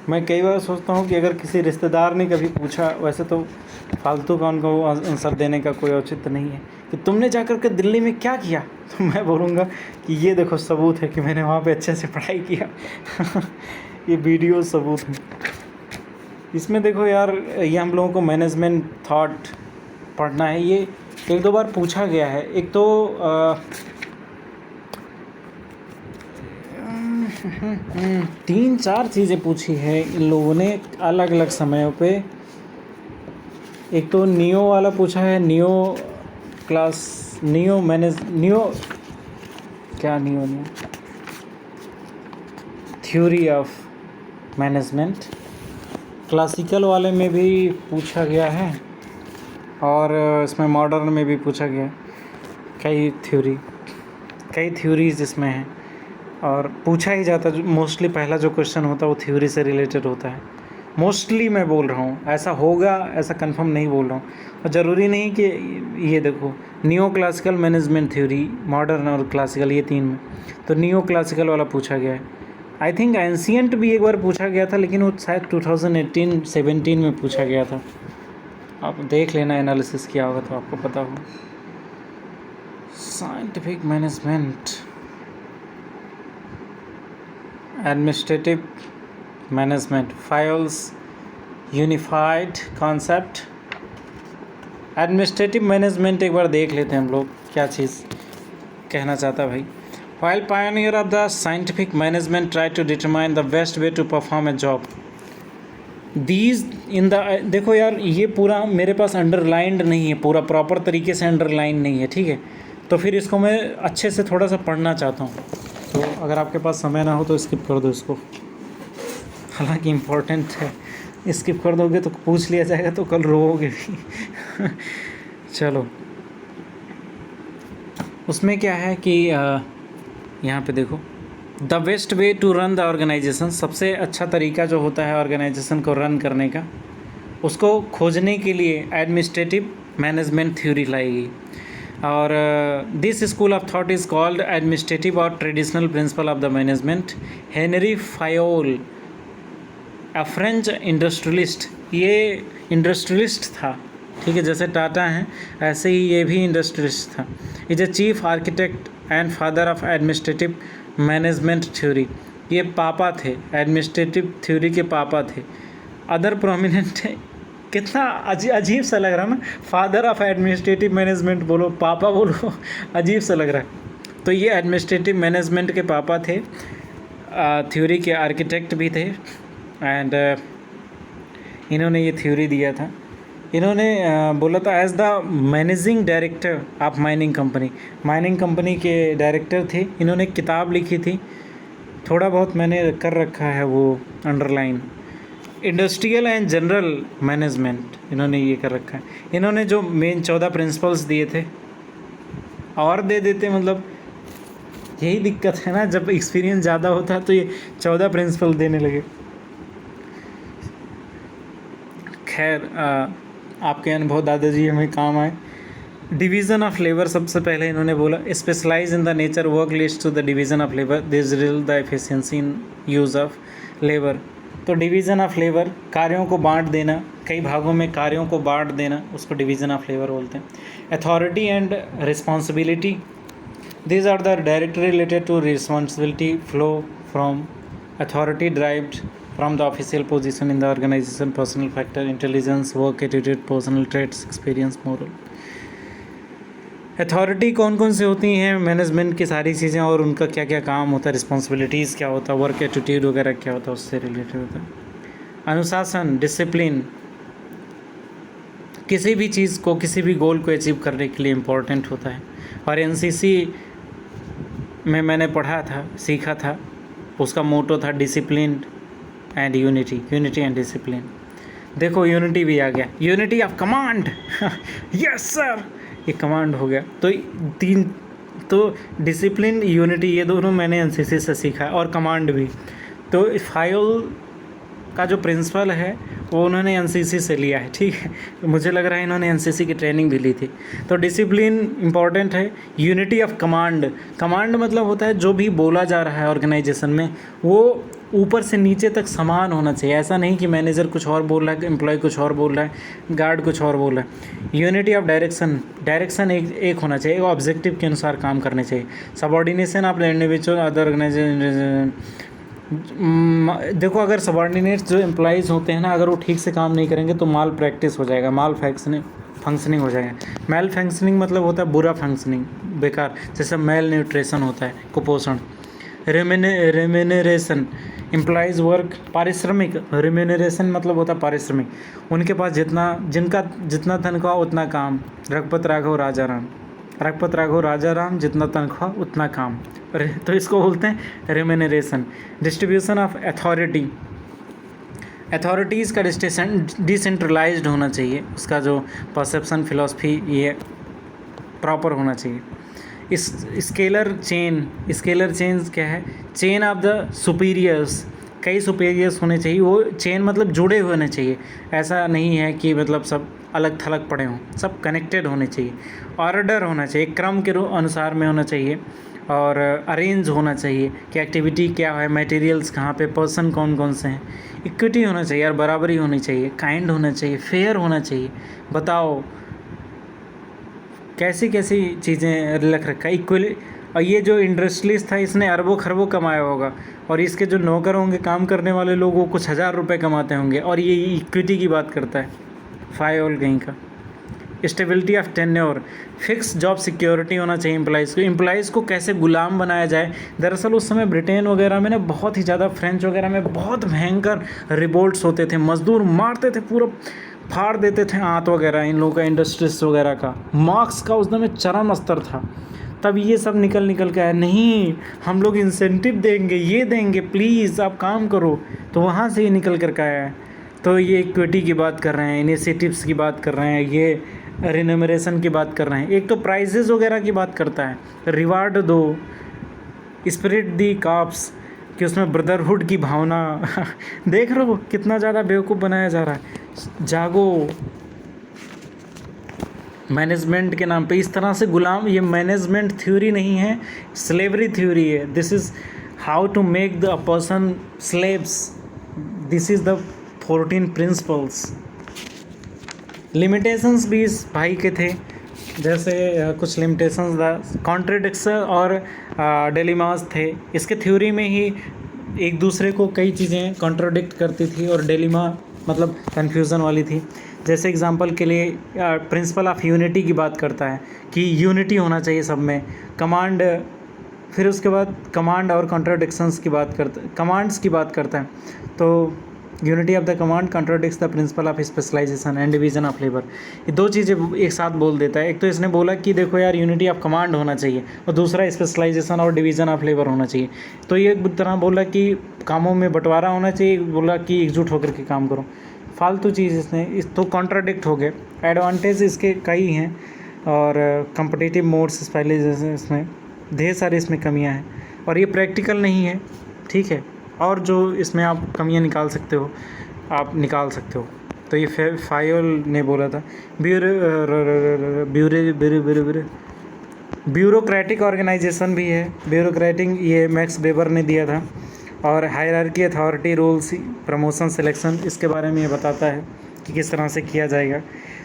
मैं कई बार सोचता हूँ कि अगर किसी रिश्तेदार ने कभी पूछा, वैसे तो फालतू का उनको आंसर देने का कोई औचित्य नहीं है, कि तुमने जाकर के दिल्ली में क्या किया, तो मैं बोलूँगा कि ये देखो सबूत है कि मैंने वहाँ पे अच्छे से पढ़ाई किया। ये वीडियो सबूत है। इसमें देखो यार, ये हम लोगों को मैनेजमेंट थॉट पढ़ना है। ये एक दो बार पूछा गया है। एक तो 3-4 चीज़ें पूछी है इन लोगों ने अलग अलग समयों पे। एक तो नियो वाला पूछा है, neo theory of management. Classical वाले में भी पूछा गया है और इसमें मॉडर्न में भी पूछा गया है। कई थ्योरीज इसमें हैं और पूछा ही जाता है। मोस्टली पहला जो क्वेश्चन होता है वो थ्योरी से रिलेटेड होता है। मोस्टली मैं बोल रहा हूँ, ऐसा होगा ऐसा कंफर्म नहीं बोल रहा हूँ। और ज़रूरी नहीं कि ये देखो, neo classical management theory, modern और क्लासिकल, ये 3 में तो नियो क्लासिकल वाला पूछा गया है। आई थिंक एंशियंट भी एक बार पूछा गया था, लेकिन वो शायद 2018-17 में पूछा गया था। आप देख लेना, एनालिसिस किया होगा तो आपको पता होगा। Scientific management, administrative management, files, unified concept. Administrative management एक बार देख लेते हैं हम लोग, क्या चीज़ कहना चाहता है भाई। While pioneer of the scientific management tried to determine the best way to perform a job, these in the देखो यार, ये पूरा मेरे पास अंडरलाइंड नहीं है, पूरा प्रॉपर तरीके से अंडरलाइन नहीं है, ठीक है। तो फिर इसको मैं अच्छे से थोड़ा सा पढ़ना चाहता हूँ, तो अगर आपके पास समय ना हो तो स्किप कर दो इसको। हालांकि इम्पोर्टेंट है, स्किप कर दोगे तो पूछ लिया जाएगा तो कल रोओगे भी। चलो, उसमें क्या है कि यहाँ पे देखो, the best way to run the organisation, सबसे अच्छा तरीका जो होता है ऑर्गेनाइजेशन को रन करने का, उसको खोजने के लिए एडमिनिस्ट्रेटिव मैनेजमेंट थ्योरी लाई गई। और this school of thought is called administrative or traditional principle of the management. Henry Fayol, a French industrialist, ये इंडस्ट्रियलिस्ट था, ठीक है, जैसे टाटा हैं ऐसे ही ये भी इंडस्ट्रियलिस्ट था। Is a chief architect and father of administrative management theory, ये पापा थे, एडमिनिस्ट्रेटिव थ्योरी के पापा थे। अदर प्रोमिनेंट, कितना अजीब सा लग रहा है ना, फादर ऑफ एडमिनिस्ट्रेटिव मैनेजमेंट बोलो, पापा बोलो, अजीब सा लग रहा है। तो ये एडमिनिस्ट्रेटिव मैनेजमेंट के पापा थे, थ्योरी के आर्किटेक्ट भी थे, एंड इन्होंने ये थ्योरी दिया था। इन्होंने बोला था as the managing director of mining company के डायरेक्टर थे। इन्होंने एक किताब लिखी थी, थोड़ा बहुत मैंने कर रखा है वो underline, industrial and general management, इन्होंने ये कर रखा है। इन्होंने जो मेन 14 प्रिंसिपल्स दिए थे और दे देते, मतलब यही दिक्कत है ना, जब एक्सपीरियंस ज़्यादा होता है तो ये 14 प्रिंसिपल देने लगे। खैर, आपके अनुभव दादाजी हमें काम आए। डिवीज़न ऑफ लेबर, सबसे पहले इन्होंने बोला specialise in the nature work list to the division of labour, this real the efficiency in use of labour. तो डिवीज़न ऑफ लेबर, कार्यों को बांट देना, कई भागों में कार्यों को बांट देना, उसको डिवीज़न ऑफ लेबर बोलते हैं। Authority and responsibility, these are the directly related to responsibility flow from authority derived from the official position in the organization, personal factor, intelligence, work attitude, personal traits, experience, moral। Authority कौन कौन से होती हैं, management की सारी चीज़ें और उनका क्या क्या काम होता है, रिस्पॉन्सिबिलिटीज़ क्या होता है, वर्क एटीट्यूड वगैरह क्या होता है, उससे रिलेटेड होता है। अनुशासन, डिसिप्लिन, किसी भी चीज़ को, किसी भी गोल को अचीव करने के लिए इम्पोर्टेंट होता है। और एनसीसी में मैंने पढ़ा था, सीखा था, उसका मोटो था discipline and unity and discipline. देखो यूनिटी भी आ गया, unity of command, yes sir, ये कमांड हो गया। तो 3, तो डिसिप्लिन, यूनिटी, ये दोनों मैंने एनसीसी से सीखा है, और कमांड भी। तो फायोल का जो प्रिंसिपल है वो उन्होंने एनसीसी से लिया है, ठीक है। मुझे लग रहा है इन्होंने एनसीसी की ट्रेनिंग भी ली थी। तो डिसिप्लिन इम्पॉर्टेंट है। यूनिटी ऑफ कमांड, कमांड मतलब होता है जो भी बोला जा रहा है ऑर्गेनाइजेशन में वो ऊपर से नीचे तक समान होना चाहिए। ऐसा नहीं कि मैनेजर कुछ और बोल रहा है, एम्प्लॉय कुछ और बोल रहा है, गार्ड कुछ और बोल रहा है। यूनिटी ऑफ डायरेक्शन, डायरेक्शन एक होना चाहिए, एक ऑब्जेक्टिव के अनुसार काम करने चाहिए। Subordination of individual other organisation, देखो अगर सबॉर्डिनेट्स जो एम्प्लॉइज़ होते हैं ना, अगर वो ठीक से काम नहीं करेंगे तो माल प्रैक्टिस हो जाएगा, माल फंक्शनिंग हो जाएगा। मेल फंक्शनिंग मतलब होता है बुरा फंक्शनिंग, बेकार, जैसे मेल न्यूट्रिशन होता है, कुपोषण। रेम्यूनरेशन, एम्प्लॉइज़ वर्क, पारिश्रमिक, रेम्यूनरेशन मतलब होता है पारिश्रमिक। उनके पास जितना तनख्वाह उतना काम। रघुपत राघव राजा राम, जितना तनख्वाह उतना काम। तो इसको बोलते हैं remuneration. Distribution of authority, authorities का डिसेंट्रलाइज्ड होना चाहिए, उसका जो परसेप्शन फिलॉसफी ये प्रॉपर होना चाहिए। इस स्केलर चेन क्या है? चेन ऑफ द सुपीरियर्स, कई सुपीरियर्स होने चाहिए। वो चेन मतलब जुड़े हुए होने चाहिए, ऐसा नहीं है कि मतलब सब अलग थलग पड़े हों, सब कनेक्टेड होने चाहिए। ऑर्डर होना चाहिए, क्रम के अनुसार में होना चाहिए। और अरेंज होना चाहिए कि एक्टिविटी क्या है, मटेरियल्स कहाँ पे, पर्सन कौन कौन से हैं। इक्विटी होना चाहिए और बराबरी होनी चाहिए। काइंड होना चाहिए, फेयर होना चाहिए। बताओ कैसी कैसी चीज़ें लिख रखा है। इक्वली, और ये जो इंडस्ट्रियलिस्ट था इसने अरबों खरबों कमाया होगा, और इसके जो नौकर होंगे, काम करने वाले लोग, वो कुछ हज़ार रुपये कमाते होंगे, और ये इक्विटी की बात करता है, फाइल कहीं का। Stability of tenure, fix job security होना चाहिए एम्प्लॉइज़ को कैसे गुलाम बनाया जाए। दरअसल उस समय ब्रिटेन वगैरह में ना बहुत ही ज़्यादा, फ्रेंच वगैरह में बहुत भयंकर रिवोल्ट्स होते थे, मजदूर मारते थे, पूरा फाड़ देते थे आंत वगैरह, इन लोगों का, इंडस्ट्रीज वगैरह का। मार्क्स का उस समय चरम स्तर था। तब ये सब निकल के आया, नहीं हम लोग इंसेंटिव देंगे, ये देंगे, प्लीज़ आप काम करो। तो वहाँ से ये निकल कर के आया है। तो ये इक्विटी की बात कर रहे हैं, इनिशिएटिव्स की बात कर रहे हैं, ये रिन्यूमरेशन की बात कर रहे हैं। एक तो प्राइजेस वगैरह की बात करता है, रिवार्ड दो, स्पिरिट दी काप्स, कि उसमें ब्रदरहुड की भावना देख रहे हो कितना ज़्यादा बेवकूफ़ बनाया जा रहा है। जागो, मैनेजमेंट के नाम पे इस तरह से गुलाम, ये मैनेजमेंट थ्योरी नहीं है, स्लेवरी थ्योरी है। This is how to make the person slaves, this is the 14 principles. Limitations भी इस भाई के थे, जैसे कुछ लिमिटेशंस, कॉन्ट्रडिक्शन और डिलेमास थे। इसके थ्योरी में ही एक दूसरे को कई चीज़ें कॉन्ट्रडिक्ट करती थी, और डिलेमा मतलब कन्फ्यूज़न वाली थी। जैसे एग्जांपल के लिए प्रिंसिपल ऑफ यूनिटी की बात करता है कि यूनिटी होना चाहिए सब में। कमांड, फिर उसके बाद कमांड और कॉन्ट्रडिक्शंस की बात कमांड्स की बात करता है। तो unity of the command contradicts the principle of specialisation and division of labour. ये दो चीज़ें एक साथ बोल देता है। एक तो इसने बोला कि देखो यार यूनिटी ऑफ कमांड होना चाहिए, और दूसरा स्पेशलाइजेशन और डिवीजन ऑफ लेबर होना चाहिए। तो ये एक तरह बोला कि कामों में बंटवारा होना चाहिए, बोला कि एकजुट होकर के काम करो। फालतू चीज़ इसने, इस तो कॉन्ट्राडिक्ट हो गए। एडवांटेज इसके कई हैं, और कम्पटिटिव मोड्स पहले जैसे इसमें ढेर सारी इसमें कमियां हैं, और ये प्रैक्टिकल नहीं है, ठीक है। और जो इसमें आप कमियां निकाल सकते हो, आप निकाल सकते हो। तो ये फाइल ने बोला था। ब्यूरोक्रेटिक ऑर्गेनाइजेशन भी है, ब्यूरोक्रेटिक, ये मैक्स वेबर ने दिया था। और hierarchy, authority, rules, promotion, selection, इसके बारे में ये बताता है कि किस तरह से किया जाएगा।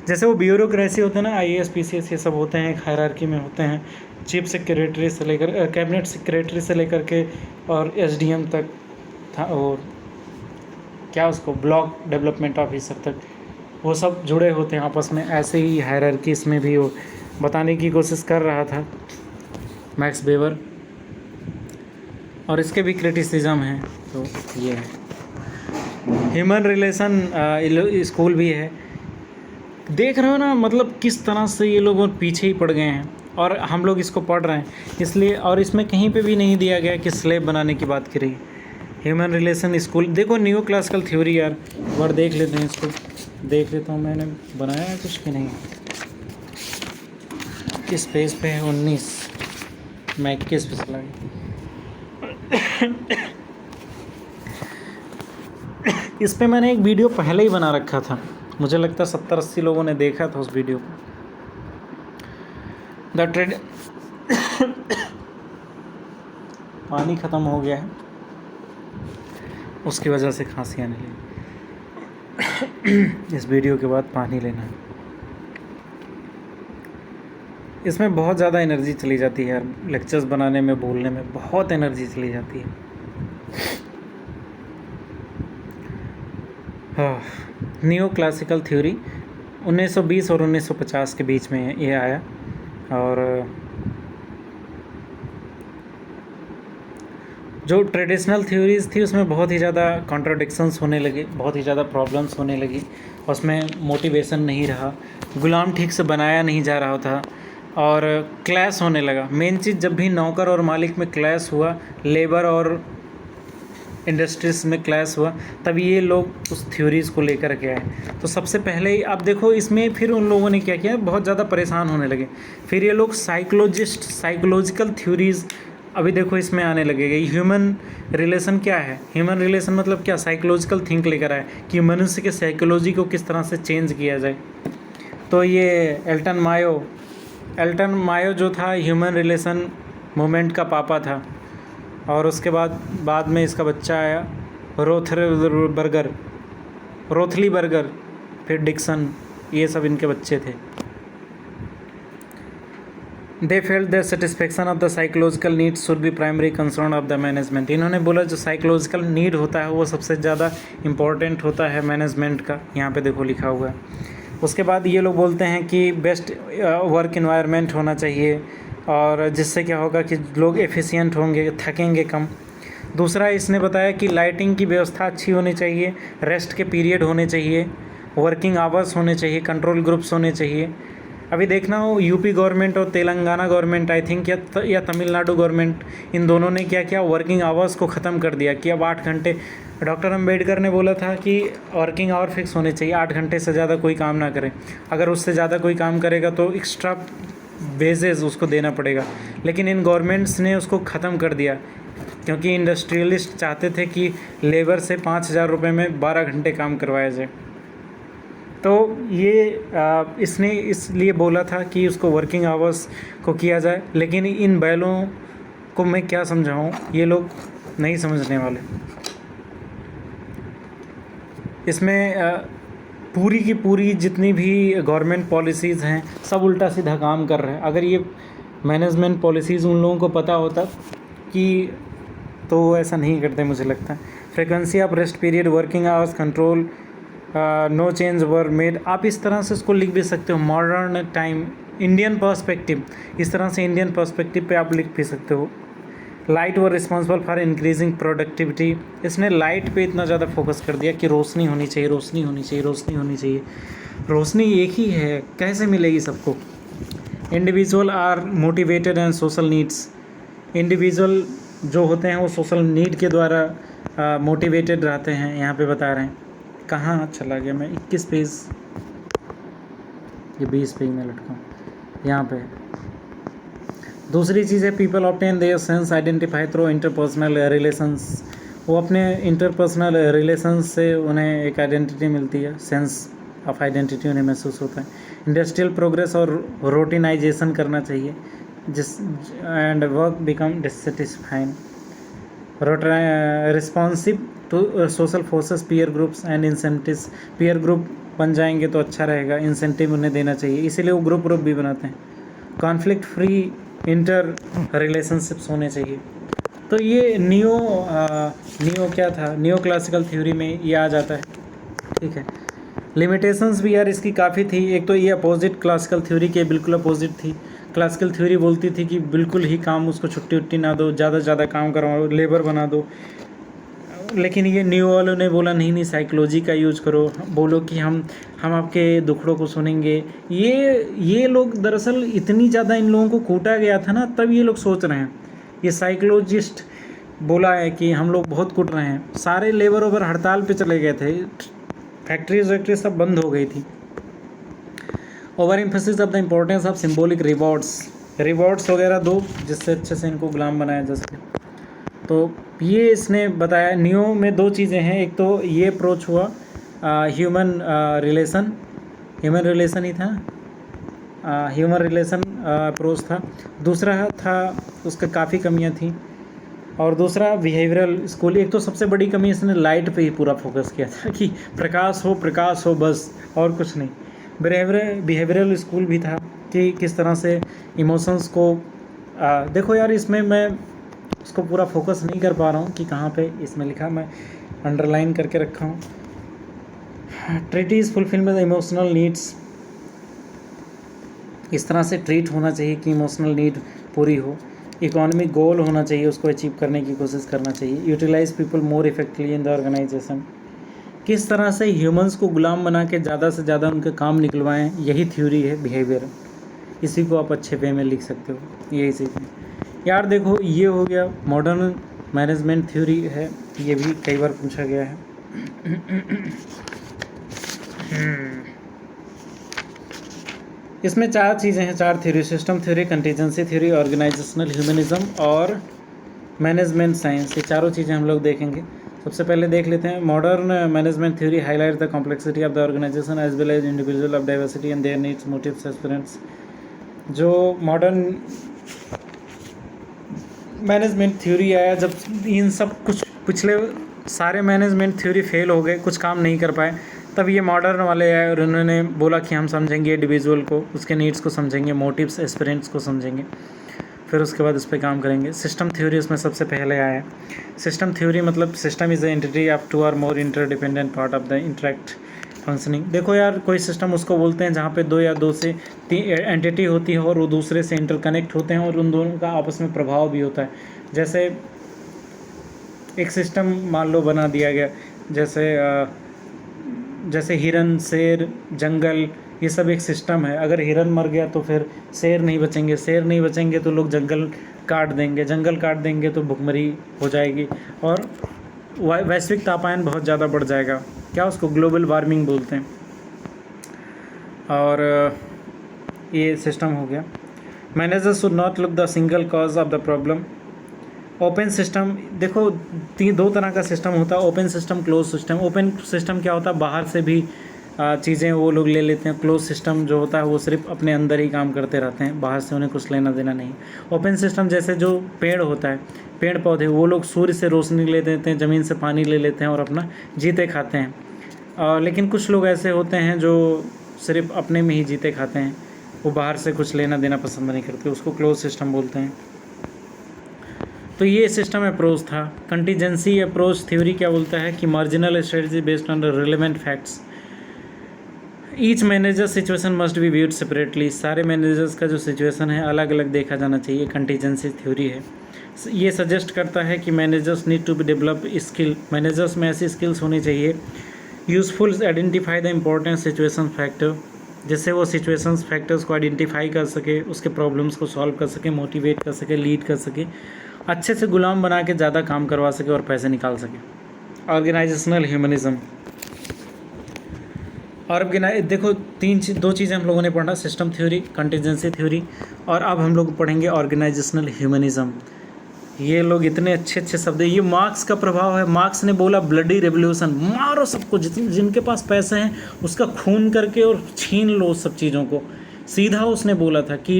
जैसे वो ब्यूरोक्रेसी होते हैं ना, IAS PCS ये सब होते हैं, एक हायरार्की में होते हैं। चीफ सेक्रेटरी से लेकर कैबिनेट सेक्रेटरी से लेकर के और SDM तक था, और क्या उसको ब्लॉक डेवलपमेंट ऑफिसर तक, वो सब जुड़े होते हैं आपस में। ऐसे ही हायरार्की इसमें भी वो बताने की कोशिश कर रहा था मैक्स वेबर, और इसके भी क्रिटिसिज्म हैं। तो ये है ह्यूमन रिलेशन स्कूल भी है। देख रहे हो ना, मतलब किस तरह से ये लोग पीछे ही पड़ गए हैं, और हम लोग इसको पढ़ रहे हैं इसलिए। और इसमें कहीं पे भी नहीं दिया गया कि स्लेव बनाने की बात करी। ह्यूमन रिलेशन स्कूल, देखो न्यू क्लासिकल थ्योरी यार, एक बार देख लेते हैं इसको, देख लेता हूँ मैंने बनाया है कुछ कि नहीं। किस पेज पे है? 19, मैं 21 पे चला गया। इस पे मैंने एक वीडियो पहले ही बना रखा था, मुझे लगता है 70-80 लोगों ने देखा था उस वीडियो को। द ट्रेड पानी ख़त्म हो गया है, उसकी वजह से खांसी आने लगी। इस वीडियो के बाद पानी लेना है। इसमें बहुत ज़्यादा एनर्जी चली जाती है यार, लेक्चर्स बनाने में, बोलने में बहुत एनर्जी चली जाती है। हाँ, न्यू क्लासिकल थ्योरी 1920 और 1950 के बीच में ये आया, और जो ट्रेडिशनल थ्योरीज़ थी उसमें बहुत ही ज़्यादा कॉन्ट्राडिक्शंस होने लगे, बहुत ही ज़्यादा प्रॉब्लम्स होने लगी, उसमें मोटिवेशन नहीं रहा, गुलाम ठीक से बनाया नहीं जा रहा था, और क्लैश होने लगा। मेन चीज़, जब भी नौकर और मालिक में क्लैश हुआ, लेबर और इंडस्ट्रीज में क्लैश हुआ, तब ये लोग उस थ्योरीज़ को लेकर के आए। तो सबसे पहले ही आप देखो इसमें फिर उन लोगों ने क्या किया, बहुत ज़्यादा परेशान होने लगे। फिर ये लोग साइकोलॉजिकल थ्योरीज़ अभी देखो इसमें आने लगेगी। ह्यूमन रिलेशन क्या है, ह्यूमन रिलेशन मतलब क्या, साइकोलॉजिकल थिंक लेकर आए कि मनुष्य के साइकोलॉजी को किस तरह से चेंज किया जाए। तो ये एल्टन मायो जो था ह्यूमन रिलेशन मूवमेंट का पापा था, और उसके बाद में इसका बच्चा आया रोथली बर्गर, फिर डिक्सन, ये सब इनके बच्चे थे। They felt the satisfaction of the psychological needs should be primary concern of the management. इन्होंने बोला जो साइकोलॉजिकल नीड होता है वो सबसे ज़्यादा इम्पॉर्टेंट होता है मैनेजमेंट का, यहाँ पे देखो लिखा हुआ है। उसके बाद ये लोग बोलते हैं कि बेस्ट वर्क इन्वायरमेंट होना चाहिए, और जिससे क्या होगा कि लोग एफिशिएंट होंगे, थकेंगे कम। दूसरा इसने बताया कि लाइटिंग की व्यवस्था अच्छी होनी चाहिए, रेस्ट के पीरियड होने चाहिए, वर्किंग आवर्स होने चाहिए, कंट्रोल ग्रुप्स होने चाहिए। अभी देखना हो यूपी गवर्नमेंट और तेलंगाना गवर्नमेंट आई थिंक या तमिलनाडु गवर्नमेंट, इन दोनों ने क्या किया, वर्किंग आवर्स को ख़त्म कर दिया कि अब 8 घंटे। डॉक्टर अम्बेडकर ने बोला था कि वर्किंग आवर फिक्स होने चाहिए, 8 घंटे से ज़्यादा कोई काम ना करे, अगर उससे ज़्यादा कोई काम करेगा तो एक्स्ट्रा वेजेस उसको देना पड़ेगा। लेकिन इन गवर्नमेंट्स ने उसको ख़त्म कर दिया, क्योंकि इंडस्ट्रियलिस्ट चाहते थे कि लेबर से 5,000 रुपये में 12 घंटे काम करवाया जाए। तो ये इसने इसलिए बोला था कि उसको वर्किंग आवर्स को किया जाए। लेकिन इन बैलों को मैं क्या समझाऊं, ये लोग नहीं समझने वाले। इसमें पूरी की पूरी जितनी भी गवर्नमेंट पॉलिसीज़ हैं सब उल्टा सीधा काम कर रहे हैं। अगर ये मैनेजमेंट पॉलिसीज़ उन लोगों को पता होता कि तो ऐसा नहीं करते मुझे लगता है। Frequency of rest period, working hours, control, no change were made. आप इस तरह से इसको लिख भी सकते हो, मॉडर्न टाइम, इंडियन पर्सपेक्टिव, इस तरह से इंडियन पर्सपेक्टिव पे आप लिख भी सकते हो। Light were responsible for increasing productivity. इसने लाइट पे इतना ज़्यादा फोकस कर दिया कि रोशनी होनी चाहिए, रोशनी होनी चाहिए, रोशनी होनी चाहिए। रोशनी एक ही है, कैसे मिलेगी सबको। Individual are motivated and social needs. Individual जो होते हैं वो सोशल नीड के द्वारा मोटिवेटेड रहते हैं, यहाँ पे बता रहे हैं। कहाँ चला गया मैं, 21 पेज, ये 20 पेज में लटका हूँ यहाँ पे। दूसरी चीज़ है people obtain their sense identify through interpersonal relations. वो अपने इंटरपर्सनल रिलेशंस से उन्हें एक आइडेंटिटी मिलती है, सेंस ऑफ आइडेंटिटी उन्हें महसूस होता है। इंडस्ट्रियल प्रोग्रेस और रूटिनाइजेशन करना चाहिए, जिस and work become dissatisfying. Responsive to social forces, peer groups and incentives. Peer group बन जाएंगे तो अच्छा रहेगा, इंसेंटिव उन्हें देना चाहिए, इसीलिए वो ग्रुप भी बनाते हैं। कॉन्फ्लिक्ट फ्री इंटर रिलेशनशिप्स होने चाहिए। तो ये न्यू क्या था, न्यू क्लासिकल थ्योरी में ये आ जाता है, ठीक है। लिमिटेशंस भी यार इसकी काफ़ी थी। एक तो ये अपोजिट क्लासिकल थ्योरी के बिल्कुल अपोजिट थी। क्लासिकल थ्योरी बोलती थी कि बिल्कुल ही काम, उसको छुट्टी उट्टी ना दो, ज़्यादा से ज़्यादा काम करवाओ, लेबर बना दो। लेकिन ये न्यू वालों ने बोला नहीं, साइकोलॉजी का यूज़ करो, बोलो कि हम आपके दुखड़ों को सुनेंगे। ये लोग दरअसल इतनी ज़्यादा इन लोगों को कूटा गया था ना, तब ये लोग सोच रहे हैं। ये साइकोलॉजिस्ट बोला है कि हम लोग बहुत कूट रहे हैं। सारे लेबर ओवर हड़ताल पे चले गए थे, फैक्ट्री सब बंद हो गई थी। Over emphasis of the importance of symbolic rewards वगैरह दो, जिससे अच्छे से इनको गुलाम बनाया जा सके। तो ये इसने बताया नियो में दो चीज़ें हैं, एक तो ये अप्रोच हुआ ह्यूमन रिलेशन ही था, ह्यूमन रिलेशन अप्रोच था। दूसरा था उसका काफ़ी कमियां थी, और दूसरा बिहेवियरल स्कूल। एक तो सबसे बड़ी कमी इसने लाइट पे ही पूरा फोकस किया था कि प्रकाश हो बस, और कुछ नहीं। बिहेवियरल स्कूल भी था कि किस तरह से इमोशंस को देखो यार, इसमें मैं उसको पूरा फोकस नहीं कर पा रहा हूँ कि कहाँ पे इसमें लिखा, मैं अंडरलाइन करके रखा हूँ। Treaty is fulfilment emotional needs, इस तरह से ट्रीट होना चाहिए कि इमोशनल नीड पूरी हो। इकोनॉमिक गोल होना चाहिए, उसको अचीव करने की कोशिश करना चाहिए। Utilise people more effectively in the organisation, किस तरह से ह्यूमंस को गुलाम बना के ज़्यादा से ज़्यादा उनके काम निकलवाएं, यही थ्योरी है बिहेवियर। इसी को आप अच्छे वे में लिख सकते हो, यही चीज़ है यार। देखो ये हो गया मॉडर्न मैनेजमेंट थ्योरी है, ये भी कई बार पूछा गया है। इसमें चार चीज़ें हैं, चार theory, system theory, contingency theory, organisational humanism और मैनेजमेंट साइंस। ये चारों चीज़ें हम लोग देखेंगे। सबसे पहले देख लेते हैं modern management theory highlight the complexity of the organisation as well as individual of diversity and their needs, motives, aspirants. जो मॉडर्न मैनेजमेंट थ्योरी आया, जब इन सब कुछ पिछले सारे मैनेजमेंट थ्योरी फेल हो गए, कुछ काम नहीं कर पाए, तब ये मॉडर्न वाले आए और उन्होंने बोला कि हम समझेंगे इंडिविजुअल को, उसके नीड्स को समझेंगे, मोटिव्स, एस्पिरेंट्स को समझेंगे, फिर उसके बाद इस पर काम करेंगे। सिस्टम थ्योरी इसमें सबसे पहले आया है। सिस्टम थ्योरी मतलब system is the entity of two or more interdependent part of the interact functioning. देखो यार, कोई सिस्टम उसको बोलते हैं जहाँ पे दो या दो से तीन एंटिटी होती है और वो दूसरे से इंटरकनेक्ट होते हैं और उन दोनों का आपस में प्रभाव भी होता है। जैसे एक सिस्टम मान लो बना दिया गया, जैसे हिरन, शेर, जंगल, ये सब एक सिस्टम है। अगर हिरन मर गया तो फिर शेर नहीं बचेंगे तो लोग जंगल काट देंगे तो भुखमरी हो जाएगी और वैश्विक तापमान बहुत ज़्यादा बढ़ जाएगा, क्या उसको ग्लोबल वार्मिंग बोलते हैं। और ये सिस्टम हो गया। Managers should not look the single cause of the problem. Open system, देखो दो तरह का सिस्टम होता है, open system, close system. Open system क्या होता है, बाहर से भी चीज़ें वो लोग ले लेते हैं। क्लोज सिस्टम जो होता है वो सिर्फ अपने अंदर ही काम करते रहते हैं, बाहर से उन्हें कुछ लेना देना नहीं। ओपन सिस्टम जैसे जो पेड़ होता है, पेड़ पौधे, वो लोग सूर्य से रोशनी ले लेते हैं, ज़मीन से पानी ले लेते हैं और अपना जीते खाते हैं। लेकिन कुछ लोग ऐसे होते हैं जो सिर्फ अपने में ही जीते खाते हैं, वो बाहर से कुछ लेना देना पसंद नहीं करते, उसको क्लोज सिस्टम बोलते हैं। तो ये सिस्टम अप्रोच था। कंटीजेंसी अप्रोच थ्योरी क्या बोलता है कि marginal strategy based on relevant facts. Each manager situation must be viewed separately. सारे मैनेजर्स का जो सिचुएशन है अलग अलग देखा जाना चाहिए, कंटीजेंसी थ्योरी है। ये सजेस्ट करता है कि managers need to be develop skill. Managers में ऐसी स्किल्स होनी चाहिए useful identify the important situation factor, जिससे वो सिचुएशंस फैक्टर्स को आइडेंटिफाई कर सके, उसके प्रॉब्लम्स को सॉल्व कर सके, मोटिवेट कर सके, लीड कर सके, अच्छे से गुलाम बना के ज़्यादा काम करवा सके और पैसे निकाल सके। Organisational humanism. और देखो दो चीज़ें हम लोगों ने पढ़ा, सिस्टम थ्योरी, कंटीजेंसी थ्योरी, और अब हम लोग पढ़ेंगे ऑर्गेनाइजेशनल ह्यूमनिज्म। ये लोग इतने अच्छे अच्छे शब्द, ये मार्क्स का प्रभाव है। मार्क्स ने बोला ब्लडी रेवोल्यूशन, मारो सबको, जिनके पास पैसे हैं उसका खून करके और छीन लो सब चीज़ों को। सीधा उसने बोला था कि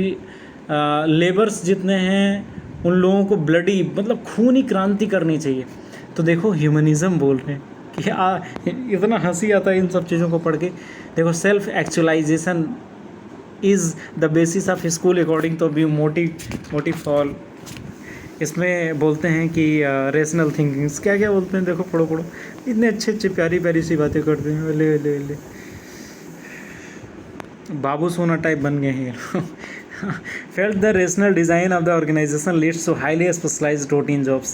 लेबर्स जितने हैं उन लोगों को ब्लडी मतलब खूनी क्रांति करनी चाहिए। तो देखो ह्यूमनिज्म बोल रहे हैं कि इतना हंसी आता है इन सब चीज़ों को पढ़ के। देखो self actualisation is the basis of school according to be motive fall. इसमें बोलते हैं कि रेशनल थिंकिंग्स क्या क्या बोलते हैं, देखो पढ़ो इतने अच्छे अच्छे प्यारी प्यारी सी बातें करते हैं। ले बाबू सोना टाइप बन गए हैं। Felt the rational design of the organization leads to highly specialized routine jobs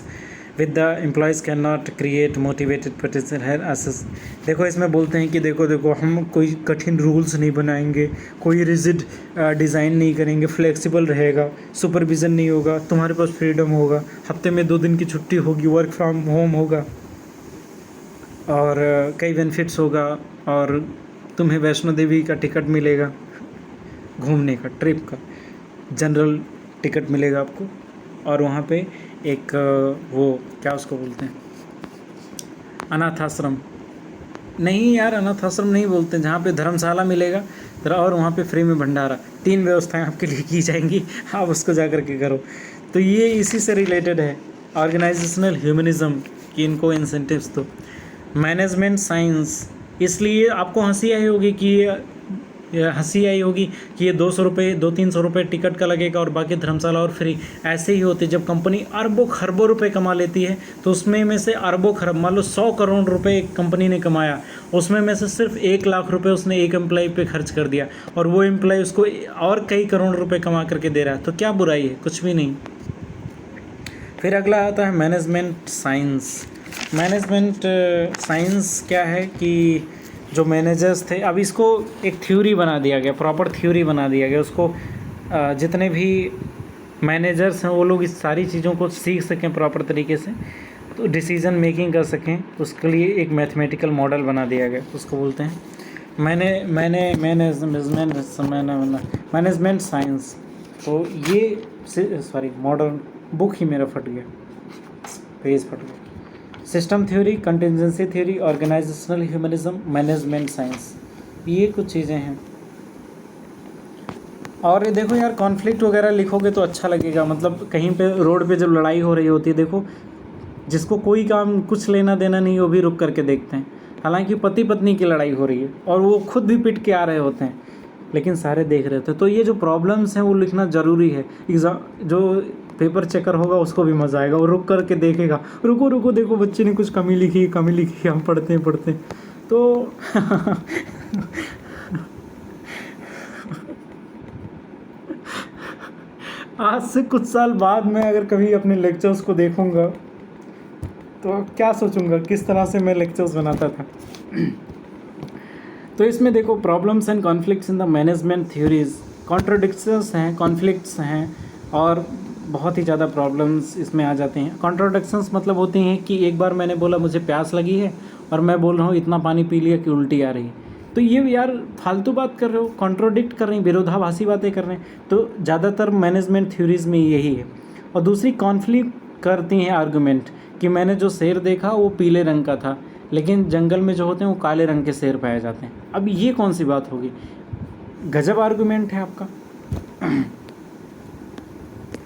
with the employees cannot create motivated potential hire assets। देखो इसमें बोलते हैं कि देखो हम कोई कठिन रूल्स नहीं बनाएंगे, कोई रिजिड डिज़ाइन नहीं करेंगे, फ्लेक्सिबल रहेगा, सुपरविज़न नहीं होगा, तुम्हारे पास फ्रीडम होगा, हफ्ते में 2 दिन की छुट्टी होगी, वर्क फ्रॉम होम होगा और कई बेनिफिट्स होगा, और तुम्हें वैष्णो देवी का टिकट मिलेगा, घूमने का, ट्रिप का जनरल टिकट मिलेगा आपको, और वहाँ पे एक वो क्या उसको बोलते हैं, अनाथ आश्रम नहीं यार, अनाथ आश्रम नहीं बोलते, जहाँ पे धर्मशाला मिलेगा और वहाँ पे फ्री में भंडारा, 3 व्यवस्थाएं आपके लिए की जाएंगी, आप उसको जा कर के करो। तो ये इसी से रिलेटेड है, ऑर्गेनाइजेशनल ह्यूमनिज़्म कि इनको इंसेंटिव्स दो। मैनेजमेंट साइंस, इसलिए आपको हंसी आई होगी कि ये 200 रुपये 200-300 रुपये टिकट का लगेगा और बाकी धर्मशाला और फ्री। ऐसे ही होते जब कंपनी अरबों खरबों रुपए कमा लेती है, तो उसमें में से अरबों खरब, मान लो 100 करोड़ रुपए एक कंपनी ने कमाया, उसमें में से सिर्फ 1 लाख रुपए उसने एक एम्प्लॉय पे खर्च कर दिया और वो एम्प्लॉय उसको और कई करोड़ रुपये कमा करके दे रहा है, तो क्या बुराई है? कुछ भी नहीं। फिर अगला आता है मैनेजमेंट साइंस। मैनेजमेंट साइंस क्या है कि जो मैनेजर्स थे, अब इसको एक थ्योरी बना दिया गया, प्रॉपर थ्योरी बना दिया गया उसको, जितने भी मैनेजर्स हैं वो लोग इस सारी चीज़ों को सीख सकें प्रॉपर तरीके से, तो डिसीजन मेकिंग कर सकें, उसके लिए एक मैथमेटिकल मॉडल बना दिया गया, उसको बोलते हैं मैनेजमेंट साइंस। तो ये मॉडर्न बुक ही मेरा फट गया, पेज फट गया। System theory, contingency theory, organisational humanism, management science, ये कुछ चीज़ें हैं। और ये देखो यार, कॉन्फ्लिक्ट वगैरह लिखोगे तो अच्छा लगेगा, मतलब कहीं पे रोड पे जब लड़ाई हो रही होती है, देखो जिसको कोई काम कुछ लेना देना नहीं वो भी रुक करके देखते हैं, हालांकि पति पत्नी की लड़ाई हो रही है और वो खुद भी पिट के आ रहे होते हैं, लेकिन सारे देख रहे थे। तो ये जो प्रॉब्लम्स हैं वो लिखना ज़रूरी है। एग्ज़ाम जो पेपर चेकर होगा उसको भी मज़ा आएगा, वो रुक करके देखेगा, रुको देखो बच्चे ने कुछ कमी लिखी, हम पढ़ते हैं तो आज से कुछ साल बाद मैं अगर कभी अपने लेक्चर्स को देखूंगा तो क्या सोचूंगा किस तरह से मैं लेक्चर्स बनाता था। तो इसमें देखो, problems and conflicts in the management theories, contradictions हैं, कॉन्फ्लिक्ट्स हैं और बहुत ही ज़्यादा प्रॉब्लम्स इसमें आ जाते हैं। कॉन्ट्रोडिक्शंस मतलब होती हैं कि एक बार मैंने बोला मुझे प्यास लगी है और मैं बोल रहा हूँ इतना पानी पी लिया कि उल्टी आ रही है, तो ये यार फालतू बात कर रहे हो, कॉन्ट्रोडिक्ट कर रहे हैं, विरोधाभासी बातें कर रहे हैं। तो ज़्यादातर मैनेजमेंट थ्योरीज में यही है। और दूसरी, कॉन्फ्लिक्ट करती हैं आर्गूमेंट, कि मैंने जो शेर देखा वो पीले रंग का था, लेकिन जंगल में जो होते हैं वो काले रंग के शेर पाए जाते हैं। अब ये कौन सी बात होगी? गजब आर्गूमेंट है आपका।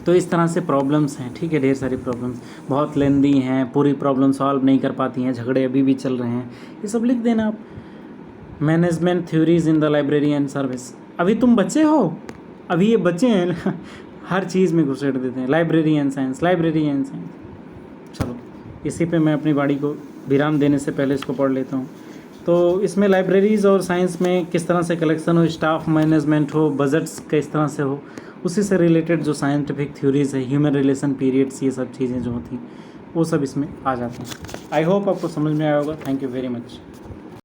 तो इस तरह से प्रॉब्लम्स हैं, ठीक है, ढेर सारी प्रॉब्लम्स, बहुत लेंदी हैं, पूरी प्रॉब्लम सॉल्व नहीं कर पाती हैं, झगड़े अभी भी चल रहे हैं, ये सब लिख देना आप। Management theories in the library and service, अभी तुम बच्चे हो, अभी ये बच्चे हैं हर चीज़ में घुसेड़ देते हैं, लाइब्रेरी एंड साइंस। चलो इसी पे मैं अपनी बाड़ी को विराम देने से पहले इसको पढ़ लेता हूँ। तो इसमें लाइब्रेरीज़ और साइंस में किस तरह से कलेक्शन हो, स्टाफ मैनेजमेंट हो, बजट्स किस तरह से हो, उसी से रिलेटेड जो साइंटिफिक थ्योरीज है, ह्यूमन रिलेशन पीरियड्स, ये सब चीज़ें जो होती हैं वो सब इसमें आ जाती हैं। आई होप आपको समझ में आया होगा। Thank you very much.